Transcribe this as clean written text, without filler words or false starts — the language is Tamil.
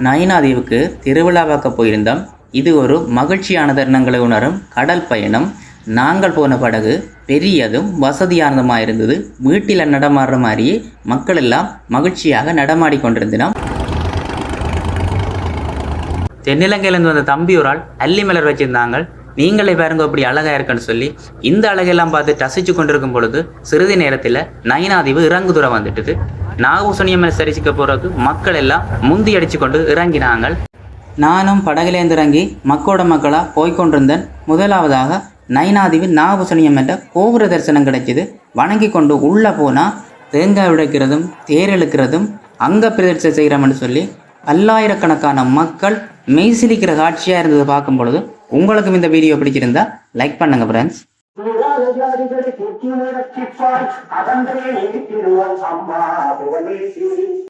நயினாதீவுக்கு திருவிழா பார்க்க போயிருந்தோம். இது ஒரு மகிழ்ச்சியான தருணங்களை உணரும் கடல் பயணம். நாங்கள் போன படகு பெரியதும் வசதியானதுமாக இருந்தது. வீட்டில் நடமாடுற மாதிரியே மக்கள் எல்லாம் மகிழ்ச்சியாக நடமாடி கொண்டிருந்தோம். தென்னிலங்கையிலேருந்து வந்த தம்பி ஒரு ஆள் அல்லி மலர் வச்சிருந்தாங்க. நீங்களே பாருங்க அப்படி அழகா இருக்குன்னு சொல்லி இந்த அழகெல்லாம் பார்த்து ரசிச்சு கொண்டிருக்கும் பொழுது சிறிது நேரத்தில் நயினாதீவு இறங்கு தூரம் வந்துட்டுது. நாகபூசணியம் சரிசிக்க போறதுக்கு மக்கள் எல்லாம் முந்தி அடிச்சு கொண்டு இறங்கினாங்க. நானும் படகுலேருந்து இறங்கி மக்களாக போய்கொண்டிருந்தேன். முதலாவதாக நயினாதீவு நாகபூசணியம் என்ற கோபுர தரிசனம் கிடைச்சிது. வணங்கி கொண்டு உள்ளே போனால் தேங்காய் உடைக்கிறதும் தேர் இழுக்கிறதும் அங்க பிரதர்சனம் செய்கிறோம்னு சொல்லி பல்லாயிரக்கணக்கான மக்கள் மெய்சிலிக்கிற காட்சியாக இருந்தது. பார்க்கும் பொழுது உங்களுக்கும் இந்த வீடியோ பிடிச்சிருந்தா லைக் பண்ணுங்க ஃப்ரெண்ட்ஸ்.